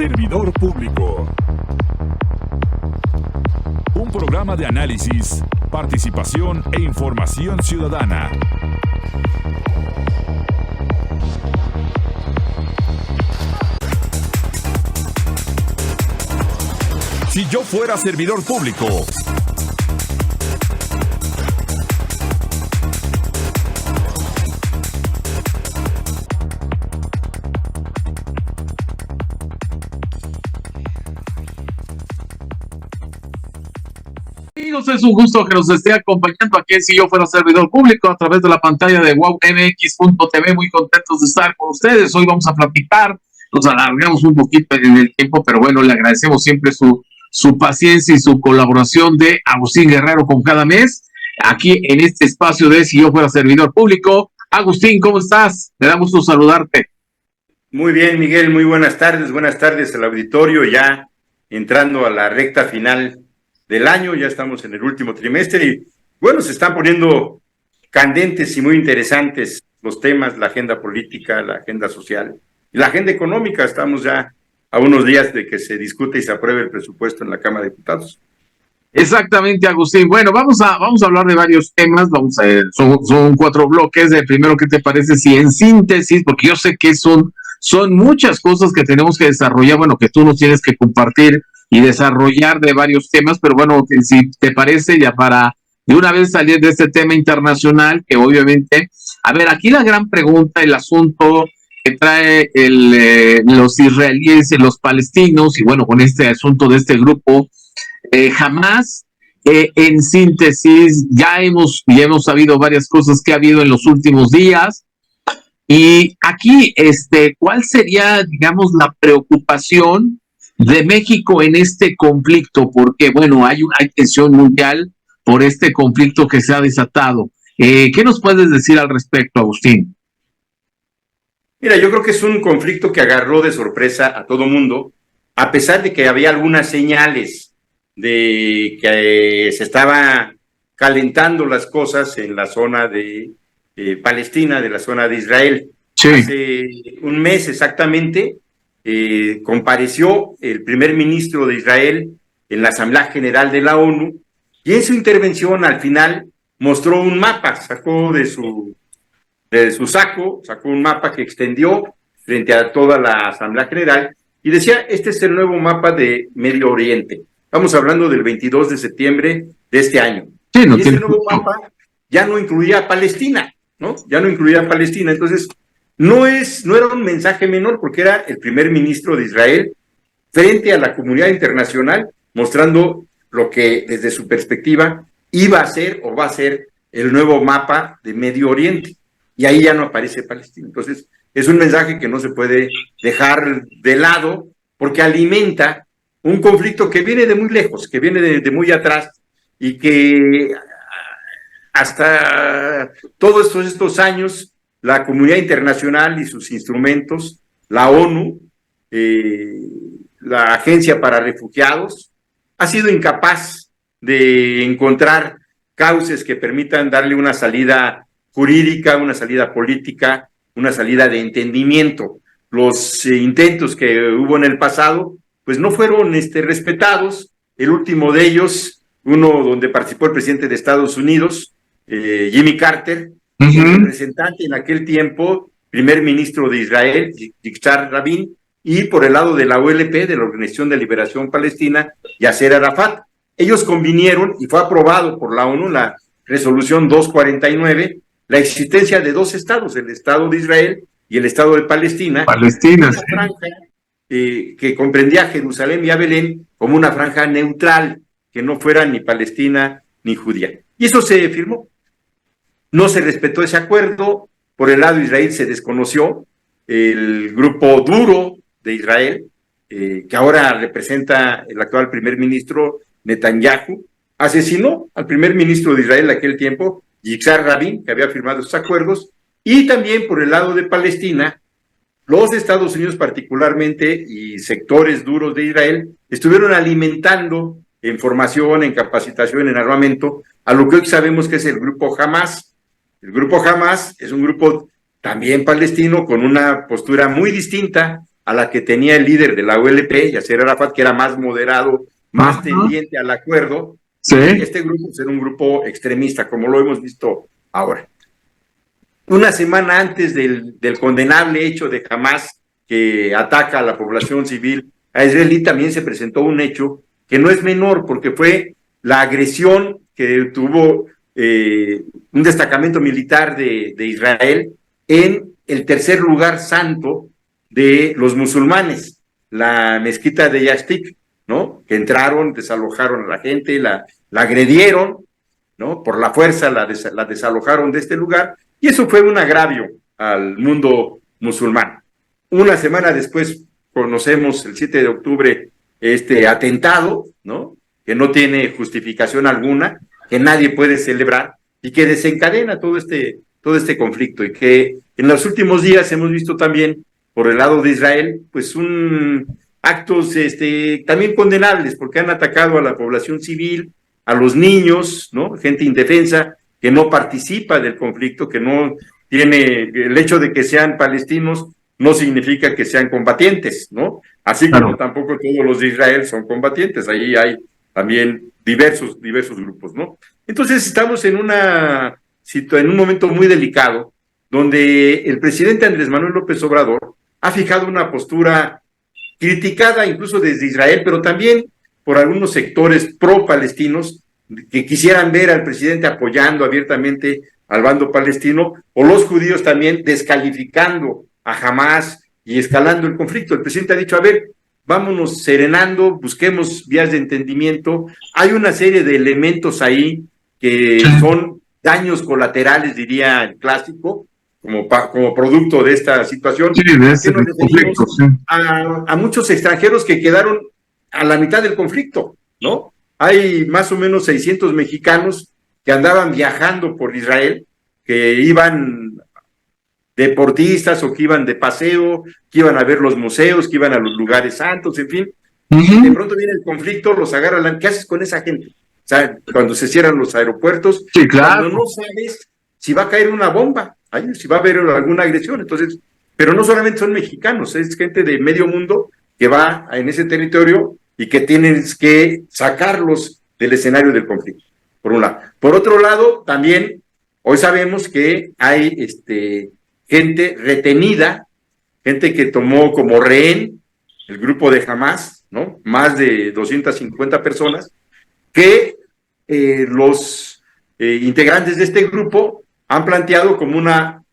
Servidor Público. Un programa de análisis, participación e información ciudadana. Si yo fuera servidor público. Amigos, es un gusto que nos esté acompañando aquí en Si Yo Fuera Servidor Público a través de la pantalla de wowmx.tv. Muy contentos de estar con ustedes. Hoy vamos a platicar, nos alargamos un poquito en el tiempo, pero bueno, le agradecemos siempre su paciencia y su colaboración de Agustín Guerrero con cada mes, aquí en este espacio de Si Yo Fuera Servidor Público. Agustín, ¿cómo estás? Me da gusto saludarte. Muy bien, Miguel, muy buenas tardes al auditorio, ya entrando a la recta final del año, ya estamos en el último trimestre y bueno, se están poniendo candentes y muy interesantes los temas, la agenda política, la agenda social y la agenda económica. Estamos ya a unos días de que se discute y se apruebe el presupuesto en la Cámara de Diputados. Exactamente, Agustín. Bueno, vamos a hablar de varios temas, son 4 bloques. El primero, ¿qué te parece si en síntesis, porque yo sé que son muchas cosas que tenemos que desarrollar, bueno, que tú nos tienes que compartir y desarrollar de varios temas, pero bueno, si te parece, ya para de una vez salir de este tema internacional, que obviamente, a ver, aquí la gran pregunta, el asunto que trae los israelíes y los palestinos, y bueno, con este asunto de este grupo, Hamás, en síntesis, ya hemos sabido varias cosas que ha habido en los últimos días, y aquí, ¿cuál sería, digamos, la preocupación de México en este conflicto? Porque, bueno, hay tensión mundial por este conflicto que se ha desatado. ¿Qué nos puedes decir al respecto, Agustín? Mira, yo creo que es un conflicto que agarró de sorpresa a todo mundo, a pesar de que había algunas señales de que se estaban calentando las cosas en la zona de Palestina, de la zona de Israel. Sí. Hace un mes exactamente, compareció el primer ministro de Israel en la Asamblea General de la ONU y en su intervención al final mostró un mapa, sacó de su saco, sacó un mapa que extendió frente a toda la Asamblea General y decía, este es el nuevo mapa de Medio Oriente. Estamos hablando del 22 de septiembre de este año. Sí, y este nuevo mapa ya no incluía a Palestina, ¿no? Ya no incluía a Palestina, entonces no era un mensaje menor porque era el primer ministro de Israel frente a la comunidad internacional mostrando lo que desde su perspectiva iba a ser o va a ser el nuevo mapa de Medio Oriente. Y ahí ya no aparece Palestina. Entonces, es un mensaje que no se puede dejar de lado porque alimenta un conflicto que viene de muy lejos, que viene de muy atrás y que hasta todos estos años la comunidad internacional y sus instrumentos, la ONU, la Agencia para Refugiados, ha sido incapaz de encontrar cauces que permitan darle una salida jurídica, una salida política, una salida de entendimiento. Los intentos que hubo en el pasado, pues no fueron respetados. El último de ellos, uno donde participó el presidente de Estados Unidos, Jimmy Carter, el representante en aquel tiempo, primer ministro de Israel, Yitzhak Rabin, y por el lado de la OLP, de la Organización de Liberación Palestina, Yasser Arafat. Ellos convinieron, y fue aprobado por la ONU, la resolución 249, la existencia de 2 estados, el Estado de Israel y el Estado de Palestina. Una franja que comprendía a Jerusalén y a Belén como una franja neutral, que no fuera ni palestina ni judía. Y eso se firmó. No se respetó ese acuerdo. Por el lado de Israel se desconoció. El grupo duro de Israel, que ahora representa el actual primer ministro Netanyahu, asesinó al primer ministro de Israel de aquel tiempo, Yitzhak Rabin, que había firmado esos acuerdos, y también por el lado de Palestina, los Estados Unidos particularmente y sectores duros de Israel estuvieron alimentando en formación, en capacitación, en armamento, a lo que hoy sabemos que es el grupo Hamás. El grupo Hamás es un grupo también palestino con una postura muy distinta a a la que tenía el líder de la OLP, Yasser Arafat, que era más moderado, más tendiente al acuerdo. Sí. Este grupo era un grupo extremista, como lo hemos visto ahora. Una semana antes del condenable hecho de Hamás, que ataca a la población civil a Israel, también se presentó un hecho que no es menor, porque fue la agresión que tuvo un destacamento militar de Israel en el tercer lugar santo de los musulmanes, la mezquita de Yastik, ¿no? Que entraron, desalojaron a la gente, la agredieron, ¿no? Por la fuerza la desalojaron de este lugar, y eso fue un agravio al mundo musulmán. Una semana después conocemos el 7 de octubre este atentado, ¿no? Que no tiene justificación alguna, que nadie puede celebrar y que desencadena todo este conflicto, y que en los últimos días hemos visto también por el lado de Israel, pues actos también condenables, porque han atacado a la población civil, a los niños, ¿no? Gente indefensa que no participa del conflicto, que no tiene, el hecho de que sean palestinos no significa que sean combatientes, ¿no? Así como tampoco todos los de Israel son combatientes, ahí hay también diversos grupos, ¿no? Entonces estamos en un momento muy delicado, donde el presidente Andrés Manuel López Obrador ha fijado una postura criticada incluso desde Israel, pero también por algunos sectores pro-palestinos que quisieran ver al presidente apoyando abiertamente al bando palestino, o los judíos también descalificando a Hamás y escalando el conflicto. El presidente ha dicho, a ver, vámonos serenando, busquemos vías de entendimiento. Hay una serie de elementos ahí que son daños colaterales, diría el clásico, como producto de esta situación. Sí, de ese conflicto, sí. A muchos extranjeros que quedaron a la mitad del conflicto, ¿no? Hay más o menos 600 mexicanos que andaban viajando por Israel, que iban deportistas o que iban de paseo, que iban a ver los museos, que iban a los lugares santos, en fin. De pronto viene el conflicto, los agarran. ¿Qué haces con esa gente? O sea, cuando se cierran los aeropuertos, sí, claro. Cuando no sabes si va a caer una bomba, si va a haber alguna agresión. Entonces, pero no solamente son mexicanos, es gente de medio mundo que va en ese territorio y que tienes que sacarlos del escenario del conflicto, por un lado. Por otro lado, también hoy sabemos que hay gente retenida, gente que tomó como rehén el grupo de Hamás, ¿no? Más de 250 personas, que los integrantes de este grupo han planteado como una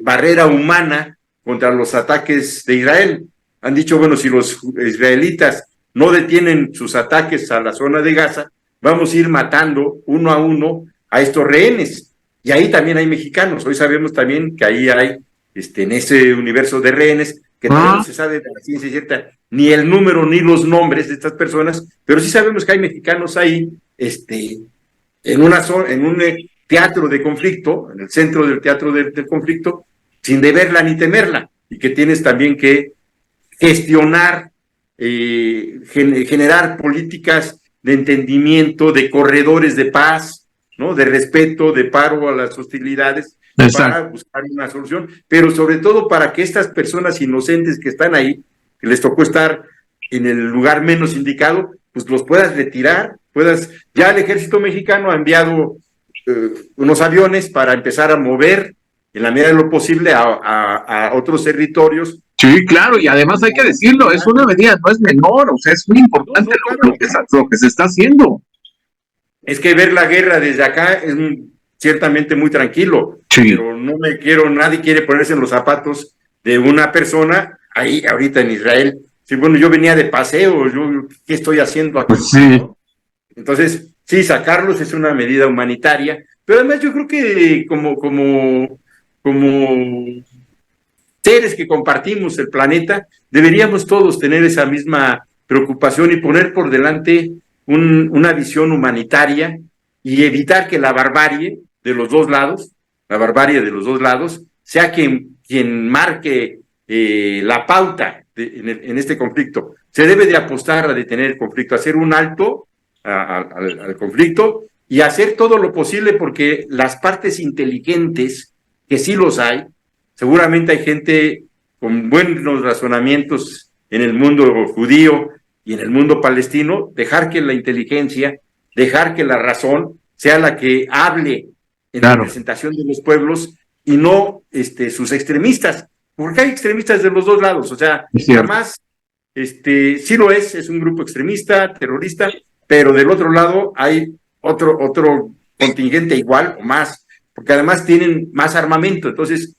barrera humana contra los ataques de Israel. Han dicho, bueno, si los israelitas no detienen sus ataques a la zona de Gaza, vamos a ir matando uno a uno a estos rehenes. Y ahí también hay mexicanos. Hoy sabemos también que ahí hay, en ese universo de rehenes, que todavía no se sabe de la ciencia cierta ni el número ni los nombres de estas personas, pero sí sabemos que hay mexicanos ahí, en un teatro de conflicto, en el centro del teatro del conflicto, sin deberla ni temerla, y que tienes también que gestionar, generar políticas de entendimiento, de corredores de paz, ¿no? De respeto, de paro a las hostilidades. Exacto. Para buscar una solución, pero sobre todo para que estas personas inocentes que están ahí, que les tocó estar en el lugar menos indicado, pues los puedas retirar, ya el ejército mexicano ha enviado unos aviones para empezar a mover en la medida de lo posible a otros territorios. Sí, claro, y además hay que decirlo, es una medida, no es menor, o sea, es muy importante lo que se está haciendo. Es que ver la guerra desde acá es ciertamente muy tranquilo, sí. Pero nadie quiere ponerse en los zapatos de una persona ahí ahorita en Israel. Sí, bueno, yo venía de paseo, ¿qué estoy haciendo aquí? Pues sí. ¿No? Entonces, sí, sacarlos es una medida humanitaria, pero además yo creo que como seres que compartimos el planeta, deberíamos todos tener esa misma preocupación y poner por delante una visión humanitaria y evitar que la barbarie de los dos lados, sea quien marque la pauta en este conflicto. Se debe de apostar a detener el conflicto, hacer un alto al conflicto y hacer todo lo posible porque las partes inteligentes, que sí los hay, seguramente hay gente con buenos razonamientos en el mundo judío y en el mundo palestino, dejar que la inteligencia, dejar que la razón sea la que hable en representación de los pueblos y no sus extremistas, porque hay extremistas de los dos lados, o sea, jamás, sí lo es un grupo extremista, terrorista, pero del otro lado hay otro contingente igual o más, porque además tienen más armamento. Entonces,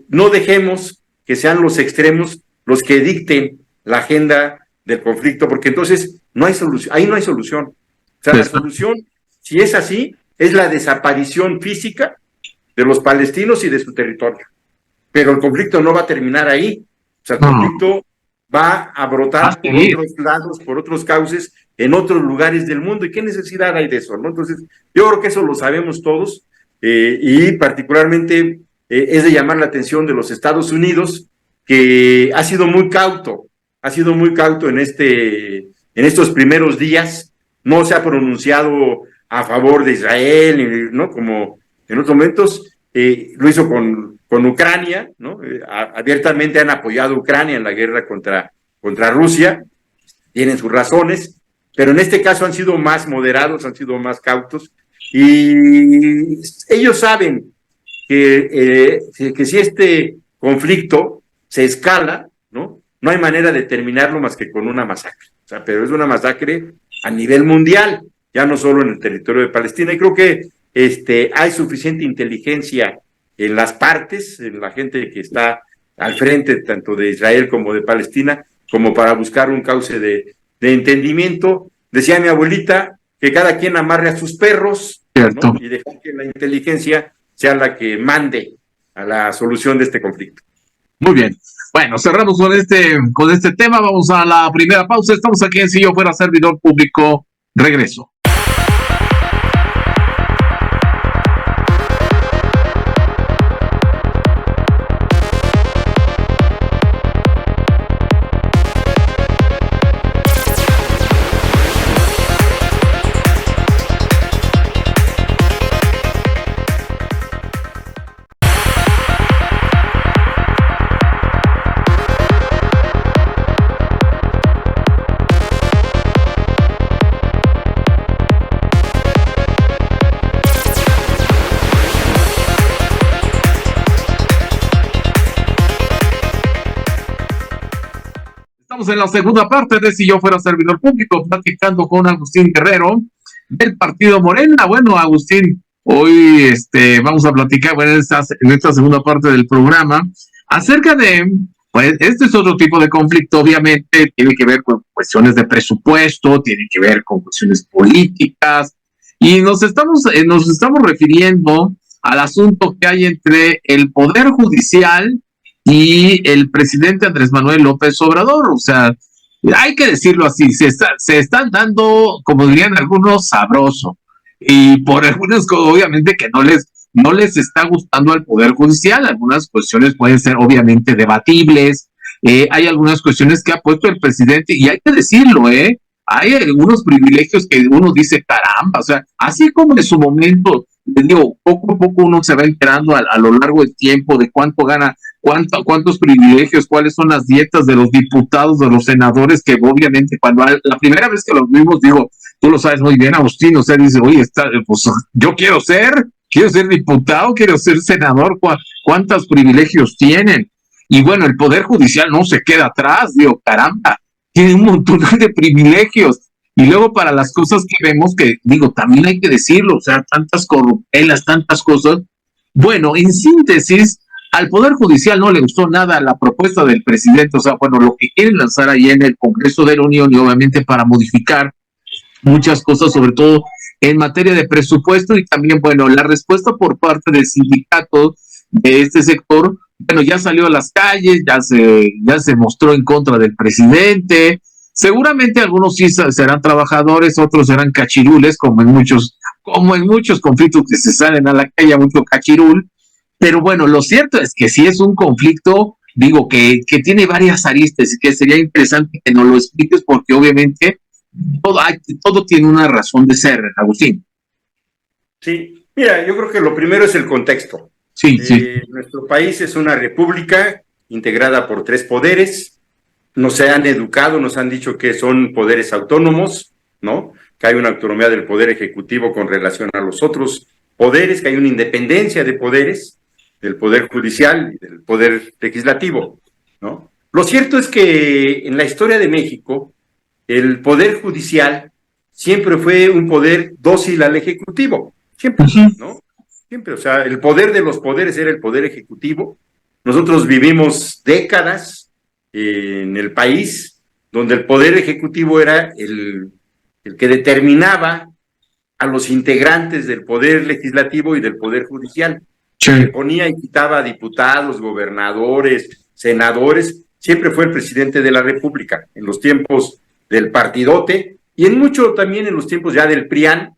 no dejemos que sean los extremos los que dicten la agenda del conflicto, porque entonces no hay solución, ahí no hay solución. O sea, la solución, si es así, es la desaparición física de los palestinos y de su territorio. Pero el conflicto no va a terminar ahí. O sea, el conflicto va a brotar por otros lados, por otros cauces, en otros lugares del mundo. ¿Y qué necesidad hay de eso, no? Entonces, yo creo que eso lo sabemos todos, y particularmente es de llamar la atención de los Estados Unidos, que ha sido muy cauto en estos primeros días, no se ha pronunciado a favor de Israel, ¿no? Como en otros momentos, lo hizo con Ucrania, ¿no? Abiertamente han apoyado a Ucrania en la guerra contra Rusia, tienen sus razones, pero en este caso han sido más moderados, han sido más cautos, y ellos saben que si este conflicto se escala, ¿no? No hay manera de terminarlo más que con una masacre. O sea, pero es una masacre a nivel mundial, ya no solo en el territorio de Palestina. Y creo que hay suficiente inteligencia en las partes, en la gente que está al frente tanto de Israel como de Palestina, como para buscar un cauce de entendimiento. Decía mi abuelita que cada quien amarre a sus perros, ¿no? Y dejar que la inteligencia sea la que mande a la solución de este conflicto. Muy bien. Bueno, cerramos con este tema. Vamos a la primera pausa. Estamos aquí en Si Yo Fuera Servidor Público. Regreso. En la segunda parte de Si Yo Fuera Servidor Público, platicando con Agustín Guerrero del Partido Morena. Bueno, Agustín, hoy vamos a platicar en esta segunda parte del programa acerca de, pues, este es otro tipo de conflicto, obviamente, tiene que ver con cuestiones de presupuesto, tiene que ver con cuestiones políticas, y nos estamos refiriendo al asunto que hay entre el Poder Judicial y el presidente Andrés Manuel López Obrador. O sea, hay que decirlo así, se están dando, como dirían algunos, sabroso, y por algunas cosas obviamente que no les está gustando al Poder Judicial. Algunas cuestiones pueden ser obviamente debatibles, hay algunas cuestiones que ha puesto el presidente, y hay que decirlo, hay algunos privilegios que uno dice, caramba, o sea, así como en su momento, les digo, poco a poco uno se va enterando a lo largo del tiempo de cuánto gana, cuántos privilegios, cuáles son las dietas de los diputados, de los senadores, que obviamente cuando la primera vez que los vimos, digo, tú lo sabes muy bien, Agustín, o sea, dice, oye, pues yo quiero ser diputado, quiero ser senador, ¿cuántos privilegios tienen? Y bueno, el Poder Judicial no se queda atrás, digo, caramba, tiene un montón de privilegios. Y luego para las cosas que vemos, que digo, también hay que decirlo, o sea, tantas corruptelas, tantas cosas. Bueno, en síntesis, al Poder Judicial no le gustó nada la propuesta del presidente, o sea, bueno, lo que quieren lanzar ahí en el Congreso de la Unión, y obviamente para modificar muchas cosas, sobre todo en materia de presupuesto, y también, bueno, la respuesta por parte del sindicato de este sector, bueno, ya salió a las calles, ya se mostró en contra del presidente. Seguramente algunos sí serán trabajadores, otros serán cachirules, como en muchos conflictos que se salen a la calle, mucho cachirul. Pero bueno, lo cierto es que sí es un conflicto, digo, que tiene varias aristas, y que sería interesante que nos lo expliques, porque obviamente todo tiene una razón de ser, Agustín. Sí, mira, yo creo que lo primero es el contexto. Sí. Nuestro país es una república integrada por 3 poderes. Nos han educado, nos han dicho que son poderes autónomos, ¿no? Que hay una autonomía del poder ejecutivo con relación a los otros poderes, que hay una independencia de poderes, del poder judicial y del poder legislativo, ¿no? Lo cierto es que en la historia de México, el poder judicial siempre fue un poder dócil al ejecutivo, siempre, ¿no? Siempre, o sea, el poder de los poderes era el poder ejecutivo. Nosotros vivimos décadas en el país donde el poder ejecutivo era el que determinaba a los integrantes del poder legislativo y del poder judicial. Sí. Que ponía y quitaba diputados, gobernadores, senadores, siempre fue el presidente de la República, en los tiempos del partidote, y en mucho también en los tiempos ya del PRIAN.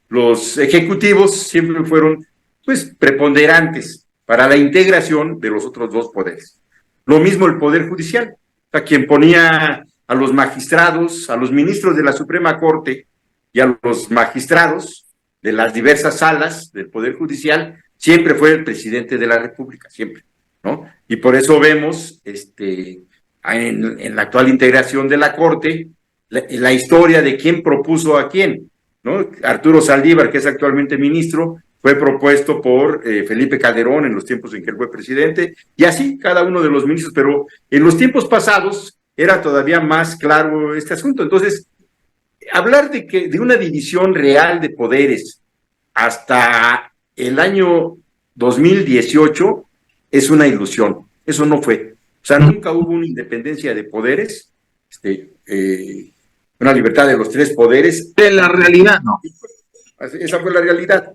Los ejecutivos siempre fueron, pues, preponderantes para la integración de los otros 2 poderes. Lo mismo el Poder Judicial, a quien ponía a los magistrados, a los ministros de la Suprema Corte y a los magistrados de las diversas salas del Poder Judicial, siempre fue el presidente de la República, siempre, ¿no? Y por eso vemos en la actual integración de la Corte la historia de quién propuso a quién, ¿no? Arturo Saldívar, que es actualmente ministro, fue propuesto por Felipe Calderón en los tiempos en que él fue presidente, y así cada uno de los ministros, pero en los tiempos pasados era todavía más claro este asunto. Entonces, hablar de una división real de poderes hasta el año 2018 es una ilusión, eso no fue. O sea, nunca hubo una independencia de poderes, una libertad de los 3 poderes. De la realidad, no. Esa fue la realidad.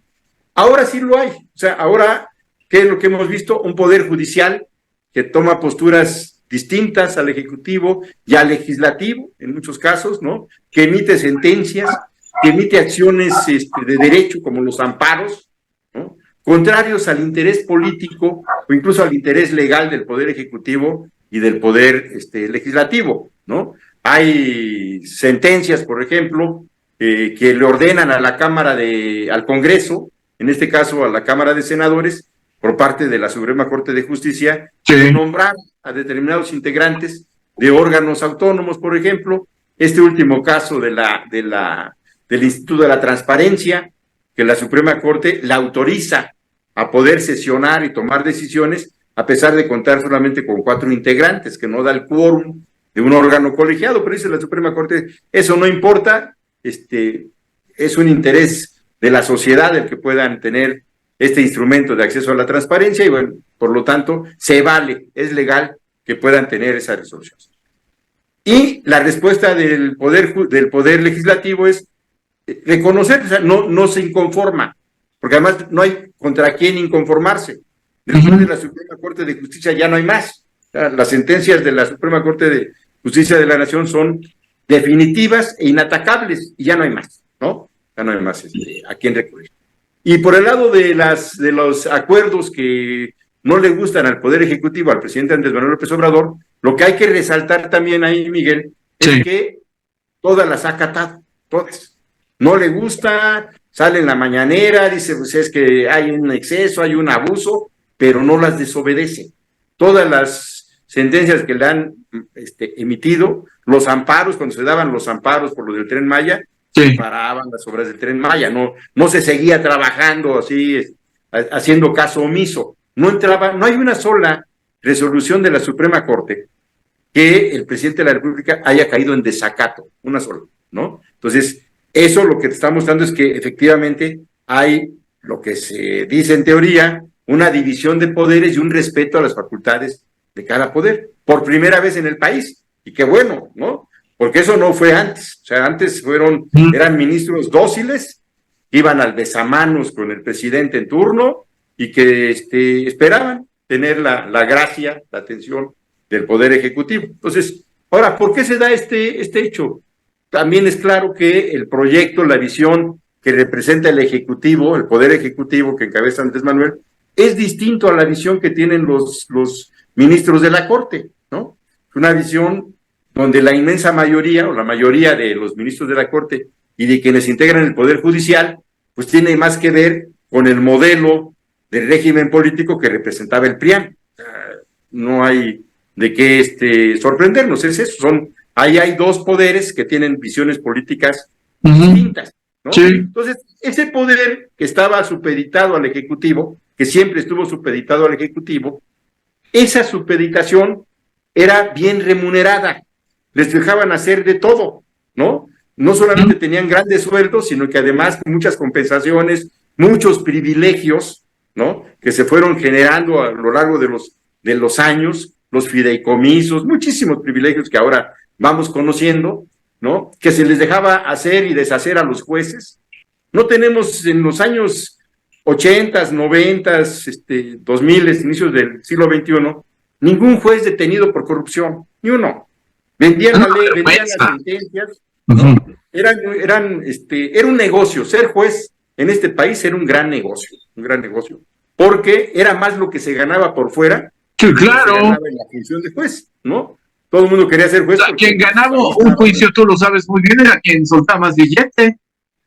Ahora sí lo hay. O sea, ahora, ¿qué es lo que hemos visto? Un poder judicial que toma posturas distintas al ejecutivo y al legislativo, en muchos casos, ¿no? Que emite sentencias, que emite acciones de derecho, como los amparos, ¿no? Contrarios al interés político o incluso al interés legal del poder ejecutivo y del poder legislativo, ¿no? Hay sentencias, por ejemplo, que le ordenan a la al Congreso, en este caso a la Cámara de Senadores, por parte de la Suprema Corte de Justicia, de nombrar a determinados integrantes de órganos autónomos, por ejemplo, este último caso del Instituto de la Transparencia, que la Suprema Corte la autoriza a poder sesionar y tomar decisiones, a pesar de contar solamente con 4 integrantes, que no da el quórum de un órgano colegiado, pero dice la Suprema Corte, eso no importa, es un interés de la sociedad el que puedan tener este instrumento de acceso a la transparencia, y bueno, por lo tanto, se vale, es legal que puedan tener esa resolución. Y la respuesta del poder legislativo es reconocer, o sea, no se inconforma, porque además no hay contra quién inconformarse. Después de la Suprema Corte de Justicia ya no hay más. Las sentencias de la Suprema Corte de Justicia de la Nación son definitivas e inatacables, y ya no hay más, ¿no? Ya no hay más a quién recurrir. Y por el lado de los acuerdos que no le gustan al Poder Ejecutivo, al presidente Andrés Manuel López Obrador, lo que hay que resaltar también ahí, Miguel, es que todas las ha acatado, todas. No le gusta, sale en la mañanera, dice, pues es que hay un exceso, hay un abuso, pero no las desobedece. Todas las sentencias que le han emitido, los amparos, cuando se daban los amparos por lo del Tren Maya, paraban las obras del Tren Maya, no se seguía trabajando así, haciendo caso omiso. No hay una sola resolución de la Suprema Corte que el presidente de la República haya caído en desacato, una sola, ¿no? Entonces, eso lo que te está mostrando es que efectivamente hay lo que se dice en teoría, una división de poderes y un respeto a las facultades de cada poder, por primera vez en el país, y qué bueno, ¿no? Porque eso no fue antes, o sea, antes eran ministros dóciles, iban al besamanos con el presidente en turno y que esperaban tener la gracia, la atención del Poder Ejecutivo. Entonces, ahora, ¿por qué se da este hecho? También es claro que el proyecto, la visión que representa el Ejecutivo, el Poder Ejecutivo que encabeza Andrés Manuel, es distinto a la visión que tienen los ministros de la Corte, ¿no? Una visión donde la inmensa mayoría, o la mayoría de los ministros de la Corte y de quienes integran el Poder Judicial, pues tiene más que ver con el modelo del régimen político que representaba el PRIAN. no hay de qué sorprendernos, es eso, ahí hay dos poderes que tienen visiones políticas distintas, ¿no? Sí. Entonces, ese poder que estaba supeditado al Ejecutivo, que siempre estuvo supeditado al Ejecutivo, esa supeditación era bien remunerada, les dejaban hacer de todo, ¿no? No solamente tenían grandes sueldos, sino que además muchas compensaciones, muchos privilegios, ¿no? Que se fueron generando a lo largo de los años, los fideicomisos, muchísimos privilegios que ahora vamos conociendo, ¿no? Que se les dejaba hacer y deshacer a los jueces. No tenemos en los años 80, 90, 2000, inicios del siglo XXI, ningún juez detenido por corrupción, ni uno. Vendían la ley, vendían las sentencias, ¿no? Era un negocio. Ser juez en este país era un gran negocio, porque era más lo que se ganaba por fuera, sí, claro, que se ganaba en la función de juez, ¿no? Todo el mundo quería ser juez. Quien ganaba un juicio, tú lo sabes muy bien, era quien soltaba más billete.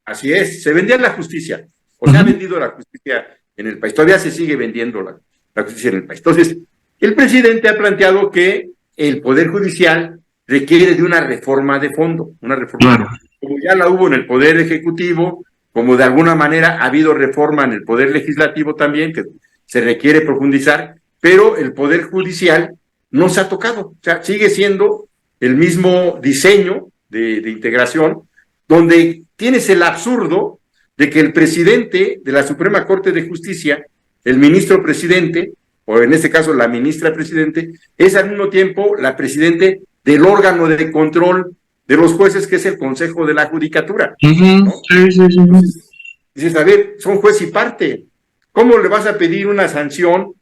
Así es, se vendía la justicia, o se ha vendido la justicia en el país, todavía se sigue vendiendo la justicia en el país. Entonces, el presidente ha planteado que el Poder Judicial requiere de una reforma de fondo, una reforma, claro, como ya la hubo en el Poder Ejecutivo, como de alguna manera ha habido reforma en el Poder Legislativo también, que se requiere profundizar, pero el Poder Judicial no se ha tocado, o sea, sigue siendo el mismo diseño de integración, donde tienes el absurdo de que el presidente de la Suprema Corte de Justicia, el ministro presidente, o en este caso la ministra presidente, es al mismo tiempo la presidente del órgano de control de los jueces, que es el Consejo de la Judicatura. ¿No? Sí. Dices, a ver, son juez y parte. ¿Cómo le vas a pedir una sanción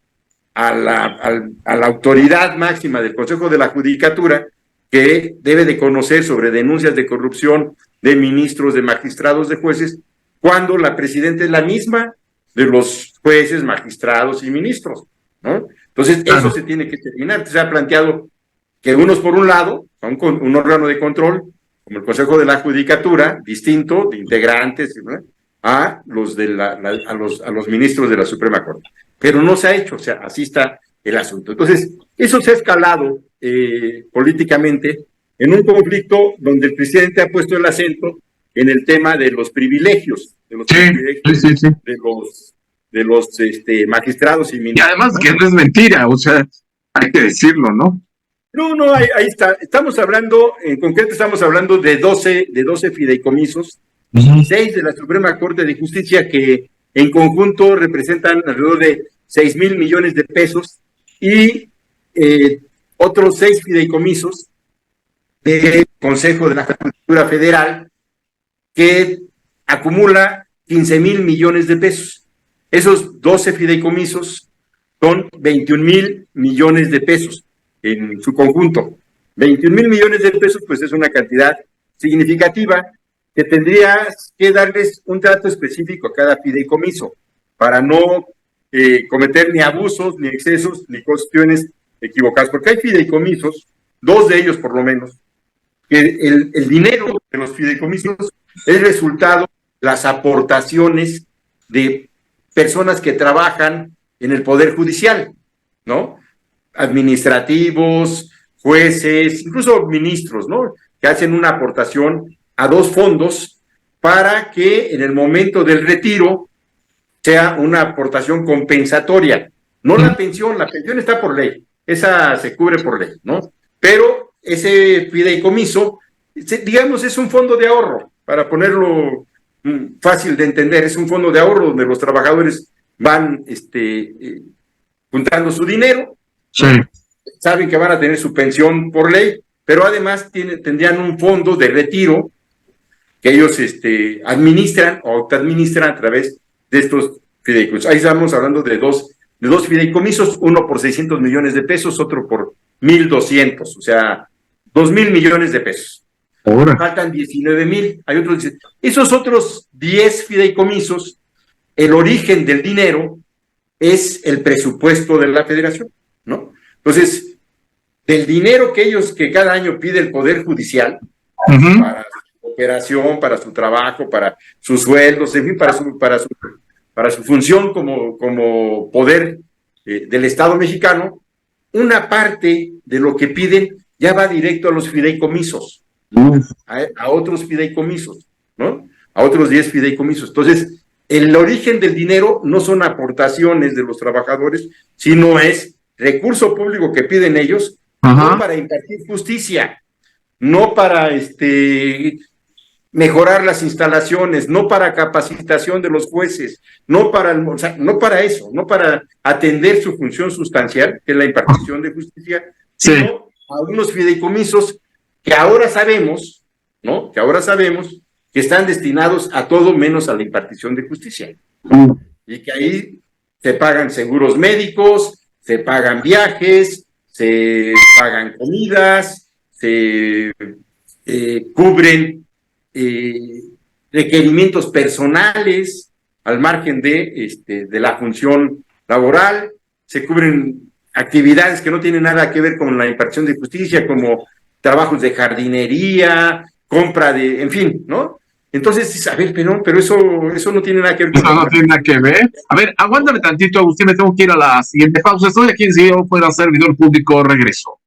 a la autoridad máxima del Consejo de la Judicatura, que debe de conocer sobre denuncias de corrupción de ministros, de magistrados, de jueces, cuando la presidenta es la misma de los jueces, magistrados y ministros, ¿no? Entonces, eso se tiene que terminar. Se ha planteado que unos, por un lado, son un órgano de control, como el Consejo de la Judicatura, distinto, de integrantes, ¿no?, a los a los ministros de la Suprema Corte. Pero no se ha hecho, o sea, así está el asunto. Entonces, eso se ha escalado políticamente en un conflicto donde el presidente ha puesto el acento en el tema de los privilegios, de los magistrados y ministros. Y además, ¿no?, que no es mentira, o sea, hay que decirlo, ¿no? No, ahí está. Estamos hablando, en concreto estamos hablando de 12 fideicomisos, 6 de la Suprema Corte de Justicia, que en conjunto representan alrededor de 6,000 millones de pesos, y otros 6 fideicomisos del Consejo de la Judicatura Federal, que acumula 15,000 millones de pesos. Esos 12 fideicomisos son 21,000 millones de pesos en su conjunto. 21,000 millones de pesos, pues es una cantidad significativa que tendrías que darles un trato específico a cada fideicomiso para no cometer ni abusos, ni excesos, ni cuestiones equivocadas, porque hay fideicomisos, 2 de ellos por lo menos, que el dinero de los fideicomisos es resultado de las aportaciones de personas que trabajan en el Poder Judicial, ¿no? Administrativos, jueces, incluso ministros, ¿no?, que hacen una aportación a 2 fondos para que en el momento del retiro sea una aportación compensatoria, no la pensión está por ley, esa se cubre por ley, ¿no? Pero ese fideicomiso, digamos, es un fondo de ahorro, para ponerlo fácil de entender, es un fondo de ahorro donde los trabajadores van juntando su dinero, sí, saben que van a tener su pensión por ley, pero además tendrían un fondo de retiro que ellos administran o autoadministran a través de estos fideicomisos. Ahí estamos hablando de dos fideicomisos, uno por 600 millones de pesos, otro por 1,200, o sea, 2,000 millones de pesos. Ahora Faltan 19,000. Hay otros, esos otros 10 fideicomisos, el origen del dinero es el presupuesto de la Federación, ¿no? Entonces, del dinero que cada año pide el Poder Judicial para su operación, para su trabajo, para sus sueldos, en fin, para su función como poder del Estado mexicano, una parte de lo que piden ya va directo a los fideicomisos, a otros fideicomisos, ¿no? A otros 10 fideicomisos. Entonces, el origen del dinero no son aportaciones de los trabajadores, sino es recurso público que piden ellos, no para impartir justicia, no para mejorar las instalaciones, no para capacitación de los jueces, no para eso, no para atender su función sustancial, que es la impartición de justicia, sino a unos fideicomisos que ahora sabemos, ¿no? Que están destinados a todo menos a la impartición de justicia. Y que ahí se pagan seguros médicos, se pagan viajes, se pagan comidas, se cubren requerimientos personales al margen de la función laboral, se cubren actividades que no tienen nada que ver con la impartición de justicia, como trabajos de jardinería, compra de, en fin, ¿no? Entonces, a ver, pero eso no tiene nada que ver. Eso no tiene nada que ver. A ver, aguántame tantito, Agustín, me tengo que ir a la siguiente pausa. Estoy aquí en Si Yo Fuera Servidor Público, regreso.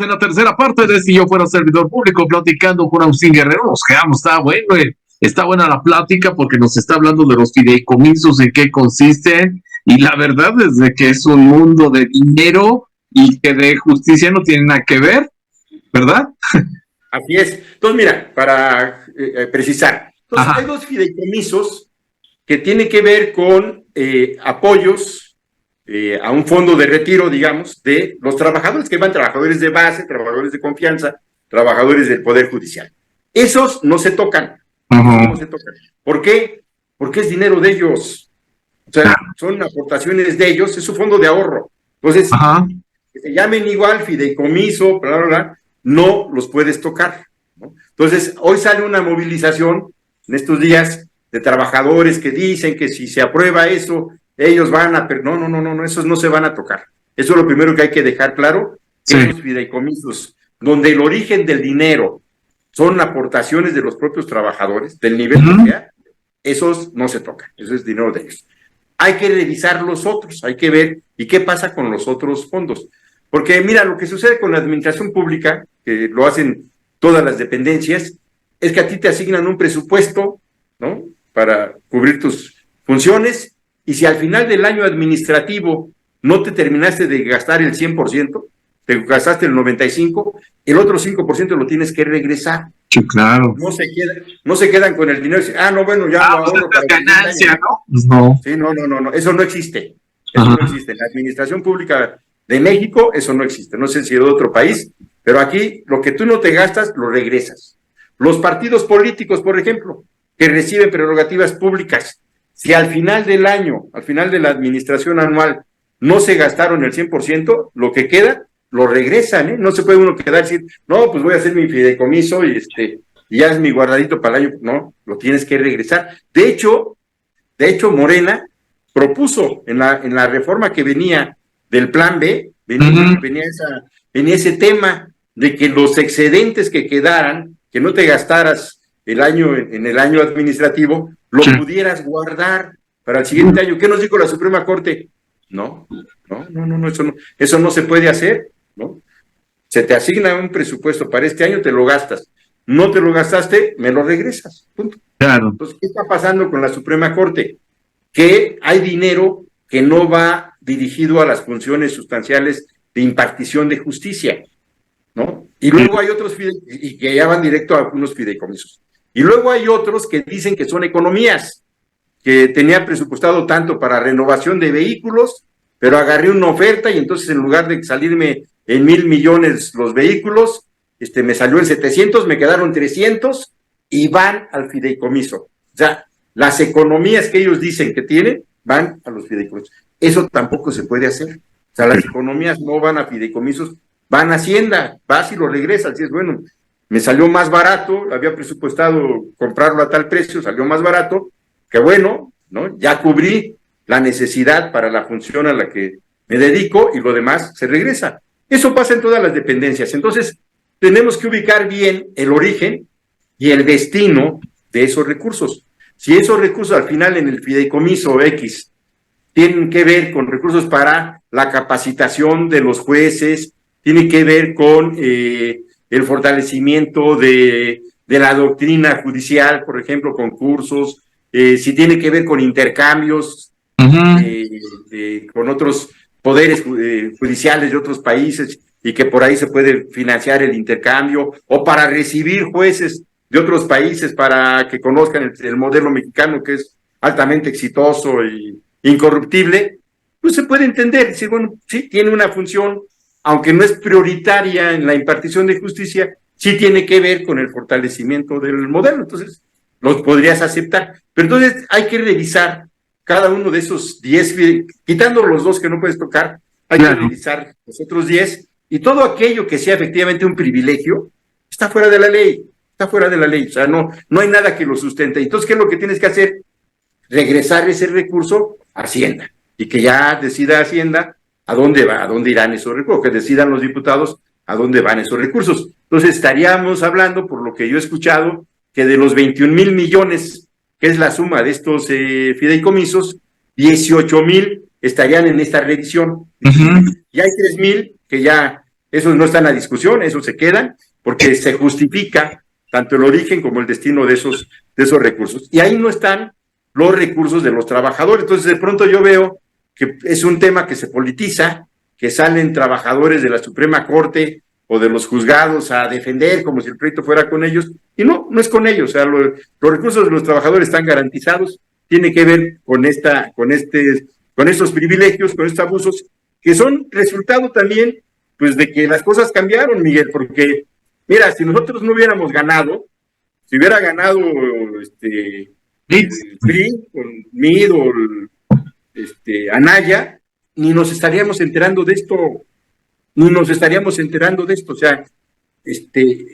En la tercera parte de Si Yo Fuera Servidor Público, platicando con Agustín Guerrero. Nos quedamos, está buena la plática porque nos está hablando de los fideicomisos, en qué consisten, y la verdad es de que es un mundo de dinero y que de justicia no tiene nada que ver, ¿verdad? Así es. Entonces, mira, para precisar, hay dos fideicomisos que tienen que ver con apoyos a un fondo de retiro, digamos, de los trabajadores que van, trabajadores de base, trabajadores de confianza, trabajadores del Poder Judicial. Esos no se tocan. No se tocan. ¿Por qué? Porque es dinero de ellos. O sea, son aportaciones de ellos, es su fondo de ahorro. Entonces, que se llamen igual fideicomiso, bla, bla, bla, no los puedes tocar, ¿no? Entonces, hoy sale una movilización en estos días de trabajadores que dicen que si se aprueba eso, ellos van a... No, esos no se van a tocar. Eso es lo primero que hay que dejar claro, que esos fideicomisos, donde el origen del dinero son aportaciones de los propios trabajadores, del nivel que sea, esos no se tocan, eso es dinero de ellos. Hay que revisar los otros, hay que ver, ¿y qué pasa con los otros fondos? Porque mira, lo que sucede con la administración pública, que lo hacen todas las dependencias, es que a ti te asignan un presupuesto, ¿no?, para cubrir tus funciones, y si al final del año administrativo no te terminaste de gastar el 100%, te gastaste el 95%, el otro 5% lo tienes que regresar. Sí, claro. No se quedan con el dinero y dicen, no, bueno, ya lo ahorro. Pues ganancia, ¿no? Pues no. Sí, no, eso no existe. Eso no existe. En la administración pública de México, eso no existe. No sé si de otro país, pero aquí lo que tú no te gastas, lo regresas. Los partidos políticos, por ejemplo, que reciben prerrogativas públicas, si al final del año, al final de la administración anual, no se gastaron el 100%, lo que queda, lo regresan, ¿eh? No se puede uno quedar y decir, no, pues voy a hacer mi fideicomiso y ya es mi guardadito para el año. No, lo tienes que regresar. De hecho, Morena propuso en la reforma que venía del Plan B, venía ese tema de que los excedentes que quedaran, que no te gastaras el año en el año administrativo, lo pudieras guardar para el siguiente año. ¿Qué nos dijo la Suprema Corte? No, eso no se puede hacer, ¿no? Se te asigna un presupuesto para este año, te lo gastas. No te lo gastaste, me lo regresas. Punto. Claro. Entonces, ¿qué está pasando con la Suprema Corte? Que hay dinero que no va dirigido a las funciones sustanciales de impartición de justicia, ¿no? Y luego hay otros y que ya van directo a unos fideicomisos. Y luego hay otros que dicen que son economías, que tenía presupuestado tanto para renovación de vehículos, pero agarré una oferta y entonces en lugar de salirme en 1,000 millones los vehículos, me salió en 700, me quedaron 300 y van al fideicomiso. O sea, las economías que ellos dicen que tienen van a los fideicomisos. Eso tampoco se puede hacer. O sea, las economías no van a fideicomisos, van a Hacienda, vas y lo regresas. Así es, bueno, me salió más barato, había presupuestado comprarlo a tal precio, salió más barato, que bueno, ¿no? Ya cubrí la necesidad para la función a la que me dedico y lo demás se regresa. Eso pasa en todas las dependencias. Entonces, tenemos que ubicar bien el origen y el destino de esos recursos. Si esos recursos al final en el fideicomiso X tienen que ver con recursos para la capacitación de los jueces, tiene que ver con el fortalecimiento de la doctrina judicial, por ejemplo, con cursos, si tiene que ver con intercambios con otros poderes judiciales de otros países y que por ahí se puede financiar el intercambio, o para recibir jueces de otros países para que conozcan el modelo mexicano, que es altamente exitoso y incorruptible, pues se puede entender, decir, bueno, sí, tiene una función, aunque no es prioritaria en la impartición de justicia, sí tiene que ver con el fortalecimiento del modelo, entonces los podrías aceptar. Pero entonces hay que revisar cada uno de esos 10, quitando los 2 que no puedes tocar, hay que revisar los otros 10, y todo aquello que sea efectivamente un privilegio, está fuera de la ley, o sea, no hay nada que lo sustente. Entonces, ¿qué es lo que tienes que hacer? Regresar ese recurso a Hacienda, y que ya decida Hacienda a dónde va, a dónde irán esos recursos, que decidan los diputados a dónde van esos recursos. Entonces, estaríamos hablando, por lo que yo he escuchado, que de los 21,000 millones, que es la suma de estos fideicomisos, 18,000 estarían en esta revisión. Y hay 3,000 que ya, esos no están a discusión, esos se quedan, porque se justifica tanto el origen como el destino de esos recursos. Y ahí no están los recursos de los trabajadores. Entonces, de pronto yo veo que es un tema que se politiza, que salen trabajadores de la Suprema Corte o de los juzgados a defender como si el proyecto fuera con ellos, y no es con ellos. O sea, los recursos de los trabajadores están garantizados, tiene que ver con estos privilegios, con estos abusos, que son resultado también, pues, de que las cosas cambiaron, Miguel, porque, mira, si nosotros no hubiéramos ganado, si hubiera ganado el PRI con MID o Anaya, ni nos estaríamos enterando de esto, o sea,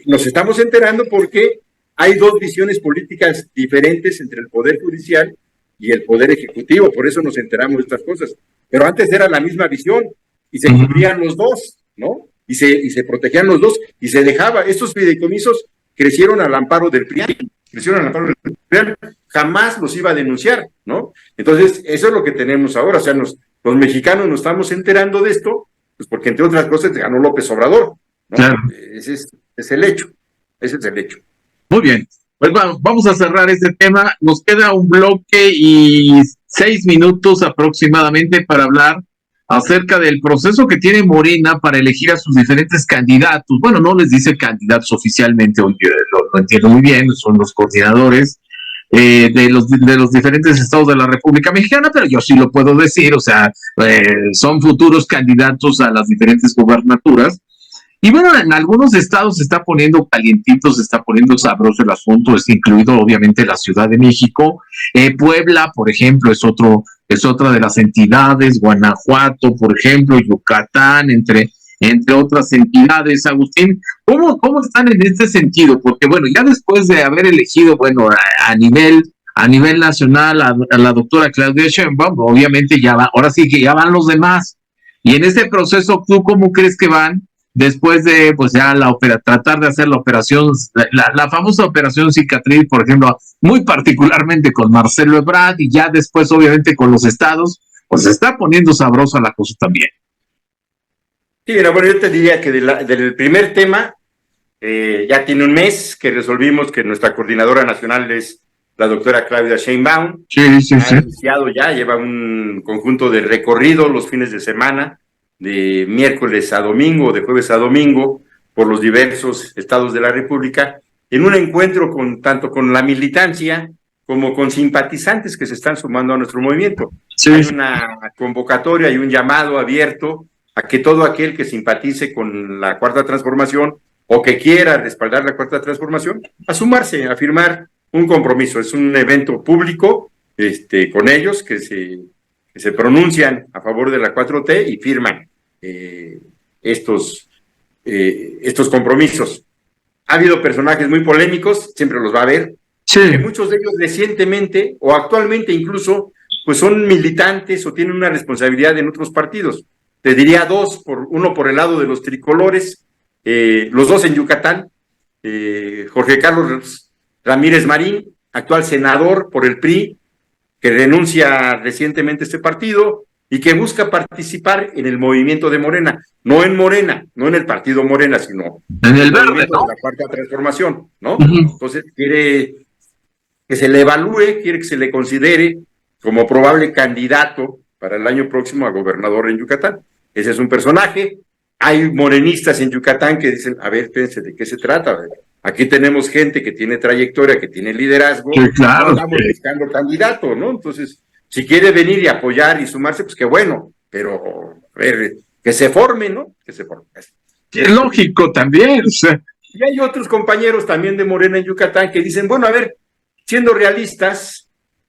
nos estamos enterando porque hay 2 visiones políticas diferentes entre el Poder Judicial y el Poder Ejecutivo, por eso nos enteramos de estas cosas, pero antes era la misma visión, y se cubrían los 2, ¿no? Y se protegían los 2, y se dejaba. Estos fideicomisos crecieron al amparo del PRI, jamás los iba a denunciar, ¿no? Entonces, eso es lo que tenemos ahora, o sea, los mexicanos nos estamos enterando de esto, pues porque entre otras cosas ganó López Obrador, ¿no? Claro. Ese es el hecho. Muy bien, pues vamos a cerrar este tema, nos queda un bloque y 6 minutos aproximadamente para hablar acerca del proceso que tiene Morena para elegir a sus diferentes candidatos. Bueno, no les dice candidatos oficialmente, lo entiendo muy bien, son los coordinadores de los diferentes estados de la República Mexicana, pero yo sí lo puedo decir, o sea, son futuros candidatos a las diferentes gubernaturas. Y bueno, en algunos estados se está poniendo calientito, se está poniendo sabroso el asunto, es incluido obviamente la Ciudad de México. Puebla, por ejemplo, es otra de las entidades, Guanajuato, por ejemplo, Yucatán, entre otras entidades. Agustín, ¿cómo están en este sentido? Porque bueno, ya después de haber elegido, bueno, a nivel nacional a la doctora Claudia Sheinbaum, obviamente ahora sí que ya van los demás. Y en este proceso, ¿tú cómo crees que van? Después de, pues ya tratar de hacer la operación, la famosa operación cicatriz, por ejemplo, muy particularmente con Marcelo Ebrard, y ya después, obviamente, con los estados, pues se está poniendo sabrosa la cosa también. Sí, bueno, yo te diría que del primer tema, ya tiene un mes que resolvimos que nuestra coordinadora nacional es la doctora Claudia Sheinbaum. Sí. Ha iniciado ya, lleva un conjunto de recorrido los fines de semana, de miércoles a domingo, de jueves a domingo, por los diversos estados de la República, en un encuentro tanto con la militancia como con simpatizantes que se están sumando a nuestro movimiento. Sí. Hay una convocatoria, hay un llamado abierto a que todo aquel que simpatice con la Cuarta Transformación o que quiera respaldar la Cuarta Transformación, a sumarse, a firmar un compromiso. Es un evento público con ellos que se pronuncian a favor de la 4T y firman estos compromisos. Ha habido personajes muy polémicos, siempre los va a haber, Sí. que muchos de ellos recientemente o actualmente incluso pues son militantes o tienen una responsabilidad en otros partidos. Te diría dos, uno por el lado de los tricolores, los dos en Yucatán, Jorge Carlos Ramírez Marín, actual senador por el PRI, que renuncia recientemente a este partido y que busca participar en el movimiento de Morena, no en el partido Morena, sino en el verde, movimiento ¿no? de la Cuarta Transformación, ¿no? Uh-huh. Entonces quiere que se le evalúe, quiere que se le considere como probable candidato para el año próximo a gobernador en Yucatán. Ese es un personaje. Hay morenistas en Yucatán que dicen, a ver, espérense, ¿de qué se trata? Aquí tenemos gente que tiene trayectoria, que tiene liderazgo, Sí, claro, no estamos buscando candidato, ¿no? Entonces, si quiere venir y apoyar y sumarse, pues qué bueno, pero a ver, que se forme, ¿no? Que se forme. Sí, es lógico también. O sea. Y hay otros compañeros también de Morena en Yucatán que dicen, bueno, a ver, siendo realistas,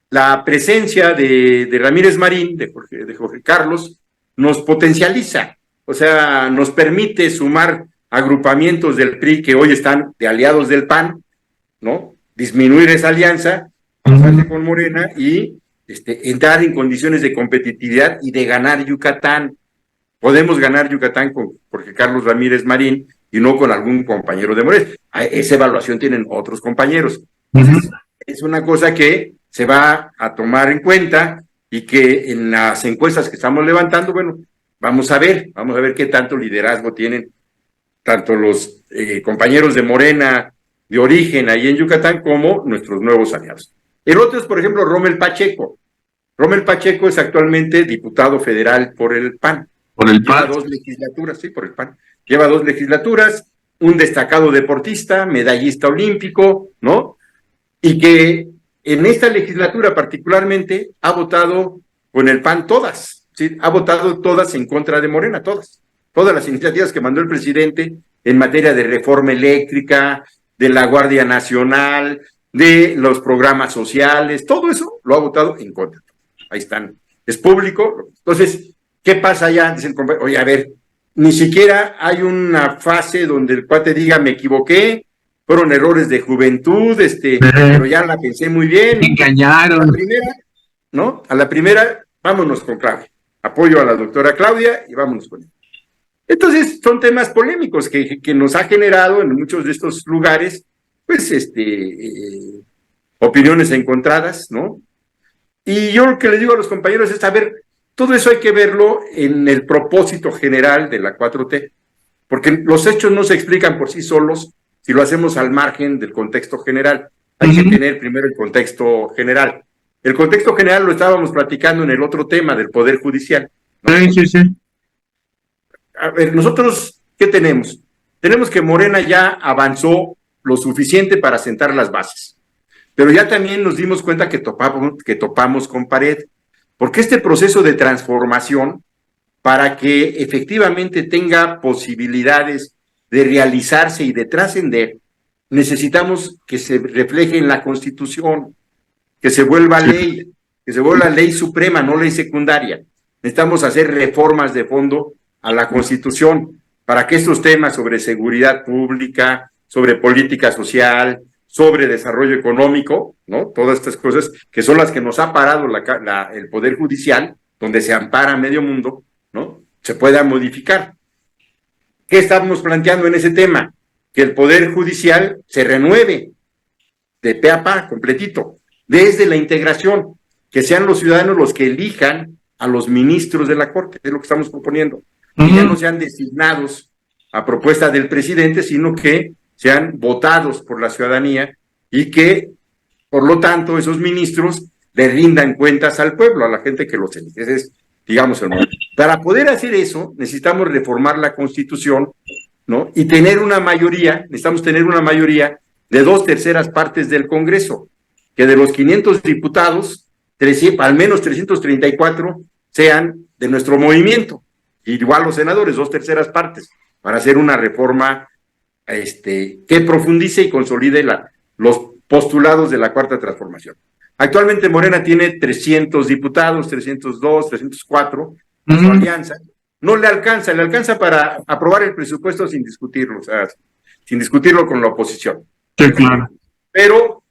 la presencia de Ramírez Marín, de Jorge Carlos, nos potencializa, o sea, nos permite sumar agrupamientos del PRI que hoy están de aliados del PAN, ¿no? Disminuir esa alianza, pasarse con Morena y entrar en condiciones de competitividad y de ganar Yucatán. Podemos ganar Yucatán con Jorge Carlos Ramírez Marín y no con algún compañero de Morena. Esa evaluación tienen otros compañeros. Entonces, es una cosa que se va a tomar en cuenta y que en las encuestas que estamos levantando, bueno, vamos a ver qué tanto liderazgo tienen tanto los compañeros de Morena de origen ahí en Yucatán como nuestros nuevos aliados. El otro es, por ejemplo, Rommel Pacheco. Rommel Pacheco es actualmente diputado federal por el PAN. Por el PAN. Lleva 2 legislaturas, sí, por el PAN. Lleva 2 legislaturas, un destacado deportista, medallista olímpico, ¿no? Y que en esta legislatura particularmente ha votado con el PAN todas, ¿sí? Ha votado todas en contra de Morena, todas las iniciativas que mandó el presidente en materia de reforma eléctrica, de la Guardia Nacional, de los programas sociales, todo eso lo ha votado en contra. Ahí están, es público. Entonces, ¿qué pasa allá? Dicen, oye, a ver, ni siquiera hay una fase donde el cuate diga, me equivoqué, fueron errores de juventud, pero ya la pensé muy bien. Me engañaron. A la primera, ¿no? A la primera, vámonos con Claudia. Apoyo a la doctora Claudia y vámonos con ella. Entonces, son temas polémicos que nos ha generado en muchos de estos lugares, pues, opiniones encontradas, ¿no? Y yo lo que les digo a los compañeros es, a ver, todo eso hay que verlo en el propósito general de la 4T, porque los hechos no se explican por sí solos si lo hacemos al margen del contexto general. Hay que tener primero el contexto general. El contexto general lo estábamos platicando en el otro tema del Poder Judicial, ¿no? Sí. A ver, nosotros, ¿qué tenemos? Tenemos que Morena ya avanzó lo suficiente para sentar las bases, pero ya también nos dimos cuenta que topamos con pared, porque este proceso de transformación, para que efectivamente tenga posibilidades de realizarse y de trascender, necesitamos que se refleje en la Constitución, que se vuelva ley, que se vuelva ley suprema, no ley secundaria. Necesitamos hacer reformas de fondo a la Constitución para que estos temas sobre seguridad pública, sobre política social, sobre desarrollo económico, ¿no? Todas estas cosas que son las que nos ha parado el Poder Judicial, donde se ampara medio mundo, ¿no? Se puedan modificar. ¿Qué estamos planteando en ese tema? Que el Poder Judicial se renueve de pe a pa, completito, desde la integración, que sean los ciudadanos los que elijan a los ministros de la Corte, es lo que estamos proponiendo. Que ya no sean designados a propuesta del presidente, sino que sean votados por la ciudadanía y que, por lo tanto, esos ministros le rindan cuentas al pueblo, a la gente que los elige. Ese es, digamos, el momento. Para poder hacer eso, necesitamos reformar la Constitución, ¿no? Y tener una mayoría, necesitamos tener una mayoría de 2/3 partes del Congreso, que de los 500 diputados, al menos 334 sean de nuestro movimiento. Igual los senadores, 2/3 partes, para hacer una reforma que profundice y consolide los postulados de la Cuarta Transformación. Actualmente Morena tiene 300 diputados, 302, 304, su alianza. No le alcanza para aprobar el presupuesto sin discutirlo, o sea, sin discutirlo con la oposición. Sí, claro. Pero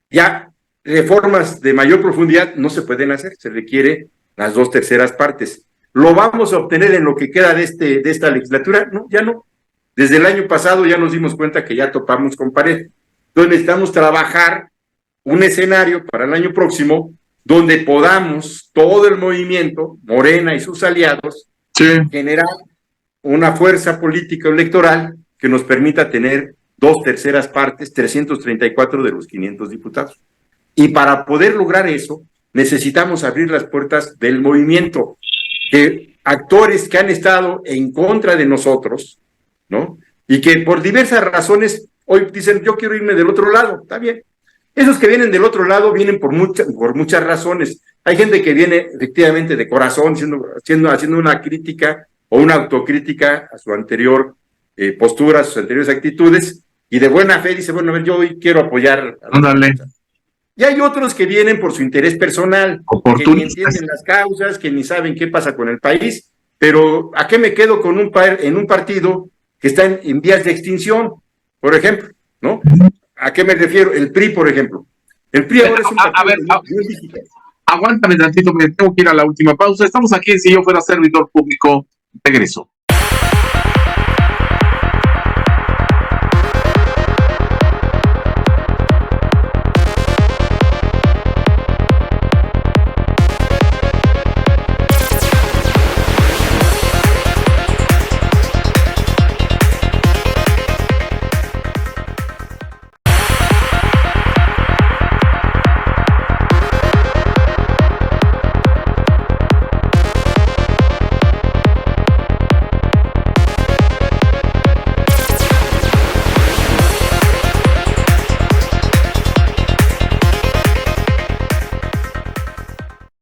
ya reformas de mayor profundidad no se pueden hacer, se requiere las 2/3 partes. ¿Lo vamos a obtener en lo que queda de esta legislatura? No, ya no. Desde el año pasado ya nos dimos cuenta que ya topamos con pared. Entonces necesitamos trabajar un escenario para el año próximo donde podamos, todo el movimiento, Morena y sus aliados, generar una fuerza política electoral que nos permita tener 2/3 partes, 334 de los 500 diputados. Y para poder lograr eso, necesitamos abrir las puertas del movimiento, que actores que han estado en contra de nosotros, ¿no? Y que por diversas razones hoy dicen, yo quiero irme del otro lado, está bien. Esos que vienen del otro lado vienen por muchas razones. Hay gente que viene efectivamente de corazón, haciendo una crítica o una autocrítica a su anterior postura, a sus anteriores actitudes, y de buena fe dice, bueno, a ver, yo hoy quiero apoyar. Y hay otros que vienen por su interés personal, que ni entienden las causas, que ni saben qué pasa con el país, pero ¿a qué me quedo en un partido que está en vías de extinción, por ejemplo, ¿no? ¿A qué me refiero? El PRI, por ejemplo. El PRI ahora es un partido muy digital. Aguántame tantito, me tengo que ir a la última pausa. Estamos aquí en Si Yo Fuera Servidor Público. Regreso.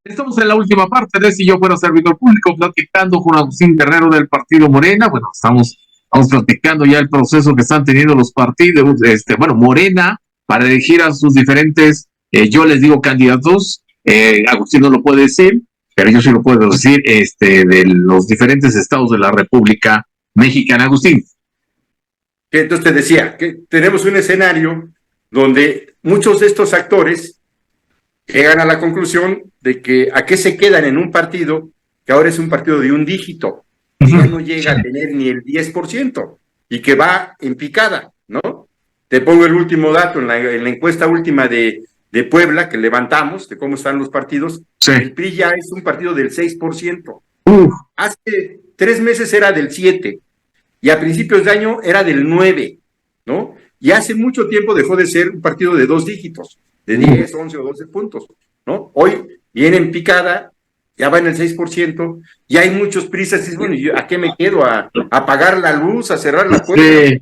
Estamos en la última parte de Si Yo Fuera Servidor Público, platicando con Agustín Guerrero del Partido Morena. Bueno, estamos platicando ya el proceso que están teniendo los partidos, Morena, para elegir a sus diferentes, yo les digo candidatos, Agustín no lo puede decir, pero yo sí lo puedo decir, de los diferentes estados de la República Mexicana. Agustín. Entonces te decía que tenemos un escenario donde muchos de estos actores llegan a la conclusión de que a qué se quedan en un partido que ahora es un partido de un dígito, que ya no llega a tener ni el 10% y que va en picada, ¿no? Te pongo el último dato en la encuesta última de Puebla que levantamos de cómo están los partidos. Sí. El PRI ya es un partido del 6%. Hace 3 meses era del 7% y a principios de año era del 9%, ¿no? Y hace mucho tiempo dejó de ser un partido de 2 dígitos, de 10, 11 o 12 puntos, ¿no? Hoy viene en picada, ya va en el 6%, y hay muchos prisas, y bueno, ¿a qué me quedo? ¿A apagar la luz, a cerrar la puerta? Sí.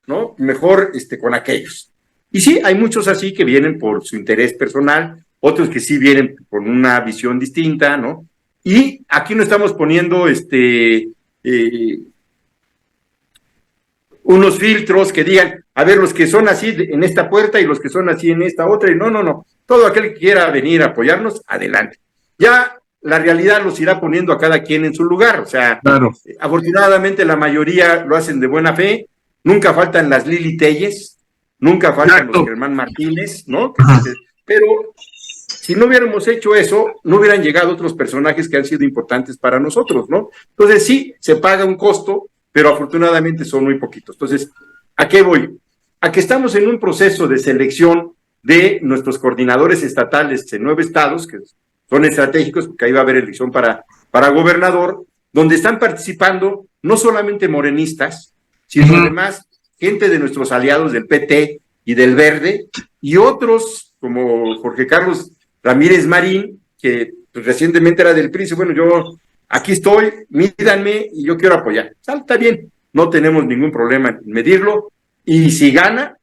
¿No? Mejor con aquellos. Y sí, hay muchos así que vienen por su interés personal, otros que sí vienen por una visión distinta, ¿no? Y aquí no estamos poniendo unos filtros que digan, a ver, los que son así en esta puerta y los que son así en esta otra, y no, todo aquel que quiera venir a apoyarnos, adelante. Ya la realidad los irá poniendo a cada quien en su lugar, o sea, claro. Afortunadamente la mayoría lo hacen de buena fe, nunca faltan las Lili Telles, nunca faltan los Germán Martínez, ¿no? Pero si no hubiéramos hecho eso, no hubieran llegado otros personajes que han sido importantes para nosotros, ¿no? Entonces sí, se paga un costo, pero afortunadamente son muy poquitos. Entonces, ¿a qué voy? A que estamos en un proceso de selección de nuestros coordinadores estatales en 9 estados, que son estratégicos, porque ahí va a haber elección para gobernador, donde están participando no solamente morenistas, sino además gente de nuestros aliados del PT y del Verde, y otros como Jorge Carlos Ramírez Marín, que pues, recientemente era del PRI, y bueno, yo aquí estoy, mídanme y yo quiero apoyar. Está bien, no tenemos ningún problema en medirlo, y si gana,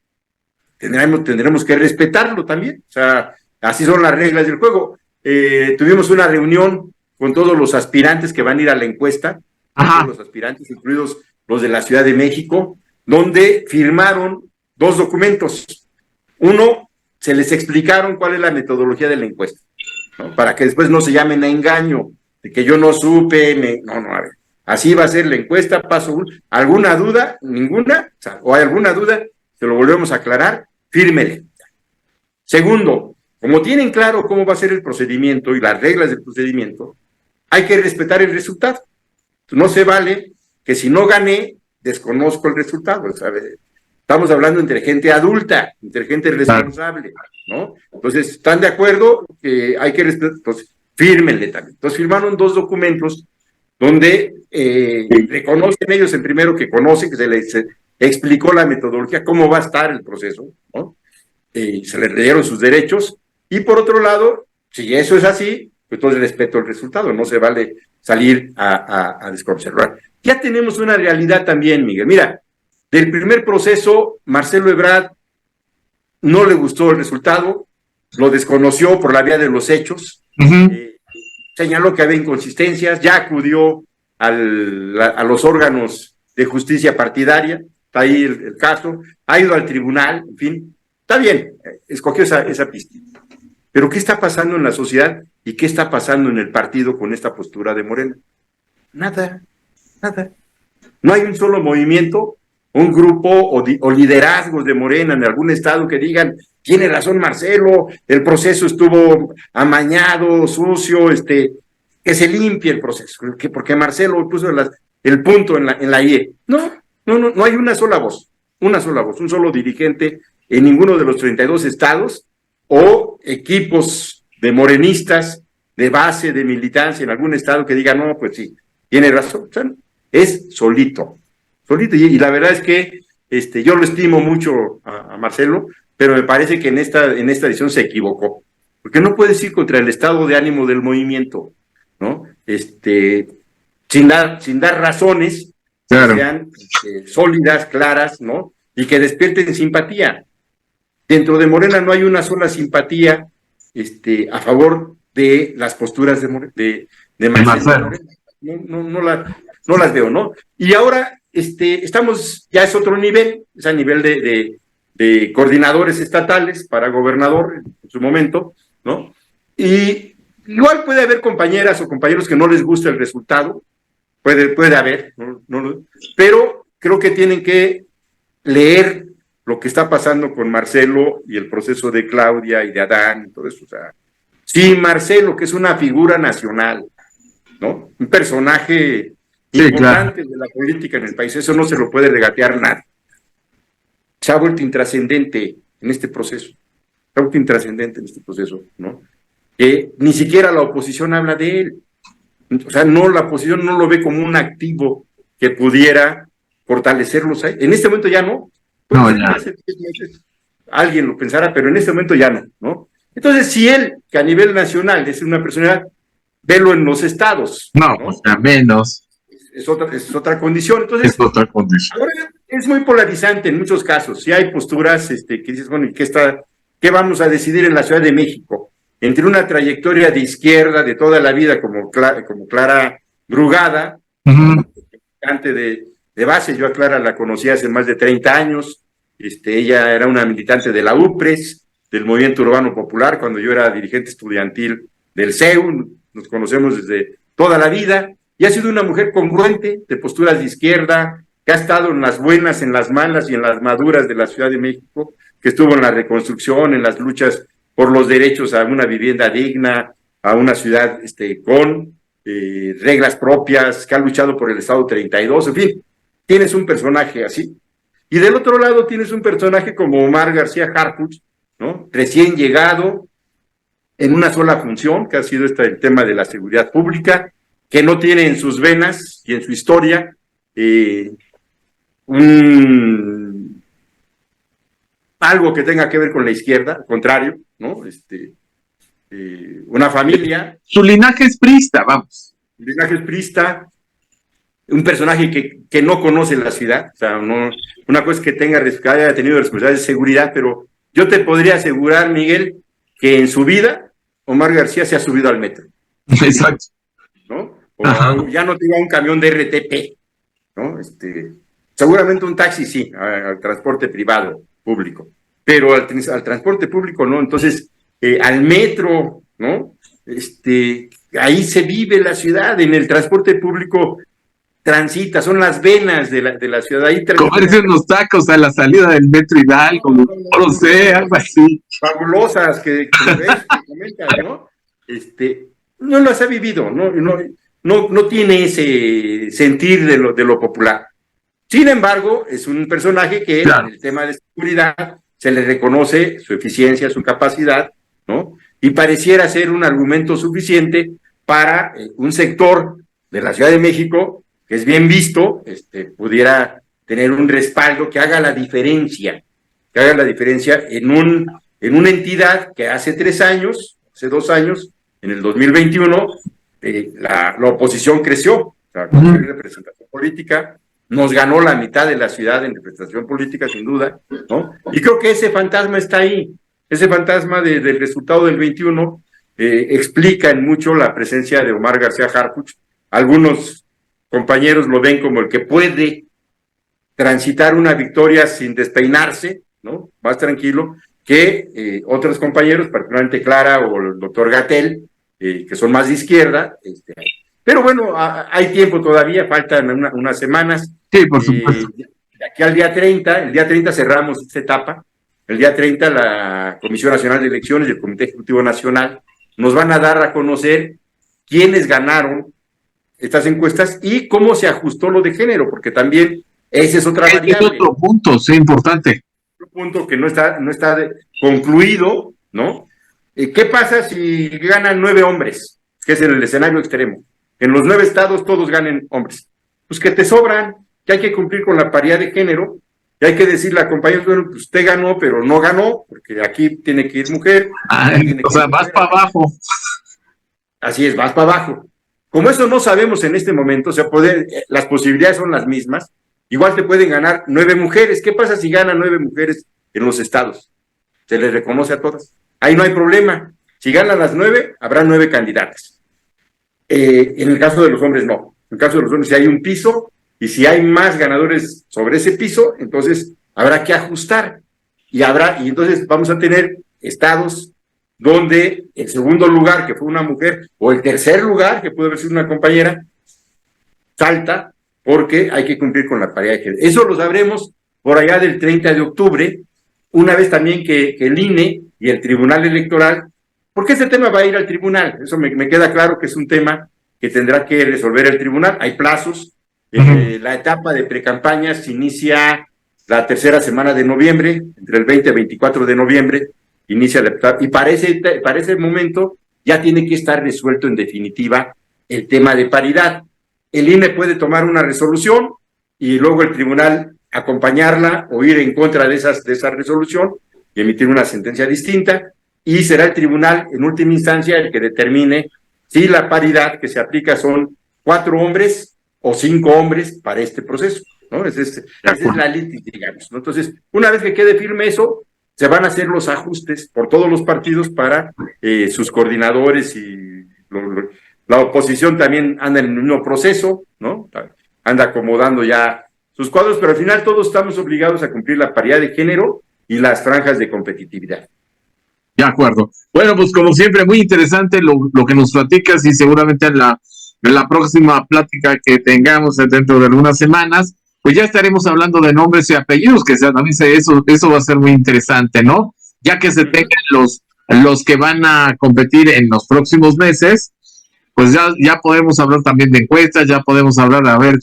tendremos que respetarlo también. O sea, así son las reglas del juego. Tuvimos una reunión con todos los aspirantes que van a ir a la encuesta, todos los aspirantes, incluidos los de la Ciudad de México, donde firmaron 2 documentos. Uno, se les explicaron cuál es la metodología de la encuesta, ¿no? Para que después no se llamen a engaño, de que yo no supe, no, a ver, así va a ser la encuesta, paso 1, ¿alguna duda? Ninguna, o hay alguna duda, se lo volvemos a aclarar, fírmele. Segundo, como tienen claro cómo va a ser el procedimiento y las reglas del procedimiento, hay que respetar el resultado. No se vale que si no gané, desconozco el resultado, ¿sabes? Estamos hablando entre gente adulta, entre gente responsable, ¿no? Entonces, ¿están de acuerdo que hay que respetar? Entonces, fírmenle también. Entonces, firmaron 2 documentos donde reconocen ellos el primero que conocen, que se les explicó la metodología, cómo va a estar el proceso, ¿no? Se les dieron sus derechos, y por otro lado, si eso es así, pues entonces respeto el resultado, no se vale salir a desconservar. Ya tenemos una realidad también, Miguel. Mira, del primer proceso, Marcelo Ebrard no le gustó el resultado, lo desconoció por la vía de los hechos, señaló que había inconsistencias, ya acudió a los órganos de justicia partidaria, está ahí el caso, ha ido al tribunal, en fin, está bien, escogió esa pista. Pero ¿qué está pasando en la sociedad y qué está pasando en el partido con esta postura de Morena? Nada. No hay un solo movimiento, un grupo o liderazgos de Morena en algún estado que digan, tiene razón Marcelo, el proceso estuvo amañado, sucio, que se limpie el proceso, porque Marcelo puso el punto en la IE. No hay una sola voz, un solo dirigente en ninguno de los 32 estados o equipos de morenistas, de base, de militancia en algún estado que diga, no, pues sí, tiene razón. O sea, es solito, y la verdad es que yo lo estimo mucho a Marcelo, pero me parece que en esta edición se equivocó, porque no puedes ir contra el estado de ánimo del movimiento, ¿no? Sin dar razones, claro, que sean sólidas, claras, ¿no? Y que despierten simpatía. Dentro de Morena no hay una sola simpatía a favor de las posturas de Marcelo. No las veo, ¿no? Y ahora estamos, ya es otro nivel, es a nivel de coordinadores estatales para gobernador en su momento, ¿no? Y igual puede haber compañeras o compañeros que no les guste el resultado, puede haber, no, pero creo que tienen que leer lo que está pasando con Marcelo y el proceso de Claudia y de Adán y todo eso. O sea, sí, Marcelo, que es una figura nacional, ¿no? Un personaje importante de la política en el país, eso no se lo puede regatear nadie. Se ha vuelto intrascendente en este proceso, ¿no? Que ni siquiera la oposición habla de él. O sea, la oposición no lo ve como un activo que pudiera fortalecerlos. En este momento ya no. Ya. Hace 10 meses alguien lo pensara, pero en este momento ya no. Entonces, si él, que a nivel nacional es una personalidad, velo en los estados. No, pues ya menos. Es otra condición. Entonces, es otra condición. Ahora es muy polarizante en muchos casos. Si hay posturas que dices, bueno, ¿qué vamos a decidir en la Ciudad de México? Entre una trayectoria de izquierda de toda la vida, como Clara Brugada, militante de base. Yo a Clara la conocí hace más de 30 años. Ella era una militante de la UPRES, del Movimiento Urbano Popular, cuando yo era dirigente estudiantil del CEU. Nos conocemos desde toda la vida. Y ha sido una mujer congruente, de posturas de izquierda, que ha estado en las buenas, en las malas y en las maduras de la Ciudad de México, que estuvo en la reconstrucción, en las luchas por los derechos a una vivienda digna, a una ciudad con reglas propias, que ha luchado por el Estado 32, en fin, tienes un personaje así. Y del otro lado tienes un personaje como Omar García Harfuch, ¿no? Recién llegado, en una sola función, que ha sido el tema de la seguridad pública, que no tiene en sus venas y en su historia algo que tenga que ver con la izquierda, al contrario, ¿no? Una familia. Su linaje es priista, vamos. Su linaje es priista, un personaje que no conoce la ciudad, o sea, una cosa es que haya tenido responsabilidades de seguridad, pero yo te podría asegurar, Miguel, que en su vida Omar García se ha subido al metro. Exacto. ¿No? O ya no tenga un camión de RTP, ¿no? Seguramente un taxi sí, al transporte privado, público, pero al transporte público no. Entonces, al metro, ¿no? Ahí se vive la ciudad, en el transporte público transita, son las venas de la ciudad. Ahí comerse unos tacos a la salida del metro Hidalgo, no lo sé, algo así. Fabulosas que comentan, ¿no? No las ha vivido, no tiene ese sentir de lo popular. Sin embargo, es un personaje que claro, en el tema de seguridad se le reconoce su eficiencia, su capacidad, ¿no? Y pareciera ser un argumento suficiente para un sector de la Ciudad de México que es bien visto, pudiera tener un respaldo que haga la diferencia en una entidad que hace 2 años, en el 2021, la oposición creció, o sea, con representación política, nos ganó la mitad de la ciudad en representación política, sin duda, ¿no? Y creo que ese fantasma está ahí, ese fantasma del resultado del 21 explica en mucho la presencia de Omar García Harfuch. Algunos compañeros lo ven como el que puede transitar una victoria sin despeinarse, ¿no? Más tranquilo, que otros compañeros, particularmente Clara o el doctor Gatell, que son más de izquierda, pero bueno, hay tiempo todavía, faltan unas semanas. Sí, por supuesto. De aquí al día 30, el día 30 cerramos esta etapa. El día 30 la Comisión Nacional de Elecciones y el Comité Ejecutivo Nacional nos van a dar a conocer quiénes ganaron estas encuestas y cómo se ajustó lo de género, porque también esa es otra variable. Es otro punto, sí, importante. Otro punto que no está concluido, ¿no? ¿Qué pasa si ganan 9 hombres? Que es en el escenario extremo. En los 9 estados todos ganen hombres. Pues que te sobran, que hay que cumplir con la paridad de género, y hay que decirle a compañeros, bueno, pues usted ganó, pero no ganó, porque aquí tiene que ir mujer. O sea, vas para abajo. Así es, vas para abajo. Como eso no sabemos en este momento, o sea, las posibilidades son las mismas, igual te pueden ganar 9 mujeres. ¿Qué pasa si ganan 9 mujeres en los estados? Se les reconoce a todas. Ahí no hay problema. Si ganan las 9, habrá 9 candidatas. En el caso de los hombres, no. En el caso de los hombres, si hay un piso, y si hay más ganadores sobre ese piso, entonces habrá que ajustar. Y entonces vamos a tener estados donde el segundo lugar, que fue una mujer, o el tercer lugar, que puede haber sido una compañera, salta, porque hay que cumplir con la paridad de género. Eso lo sabremos por allá del 30 de octubre, una vez también que el INE y el Tribunal Electoral, porque este tema va a ir al tribunal, eso me queda claro que es un tema que tendrá que resolver el tribunal, hay plazos, la etapa de precampaña se inicia la tercera semana de noviembre, entre el 20 y 24 de noviembre, inicia la etapa, y para ese momento ya tiene que estar resuelto en definitiva el tema de paridad. El INE puede tomar una resolución y luego el tribunal acompañarla o ir en contra de esa resolución y emitir una sentencia distinta, y será el tribunal en última instancia el que determine si la paridad que se aplica son 4 hombres o 5 hombres para este proceso, ¿no? Esa es la ley, digamos, ¿no? Entonces, una vez que quede firme eso, se van a hacer los ajustes por todos los partidos para sus coordinadores, y la oposición también anda en el mismo proceso, ¿no? Anda acomodando ya sus cuadros, pero al final todos estamos obligados a cumplir la paridad de género y las franjas de competitividad. De acuerdo. Bueno, pues como siempre, muy interesante lo que nos platicas, y seguramente en la próxima plática que tengamos dentro de algunas semanas, pues ya estaremos hablando de nombres y apellidos, que también eso va a ser muy interesante, ¿no? Ya que se tengan los que van a competir en los próximos meses, pues ya podemos hablar también de encuestas, ya podemos hablar a ver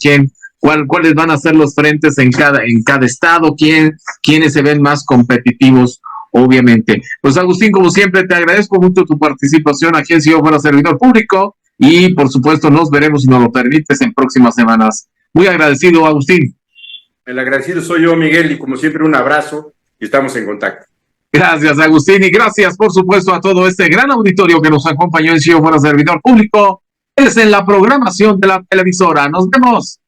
cuáles van a ser los frentes en cada estado, quiénes se ven más competitivos, obviamente. Pues Agustín, como siempre, te agradezco mucho tu participación aquí en Si Yo Fuera Servidor Público, y por supuesto nos veremos, si nos lo permites, en próximas semanas. Muy agradecido, Agustín. El agradecido soy yo, Miguel, y como siempre un abrazo y estamos en contacto. Gracias, Agustín, y gracias por supuesto a todo este gran auditorio que nos acompañó en Si Yo Fuera Servidor Público. Es en la programación de la televisora. Nos vemos.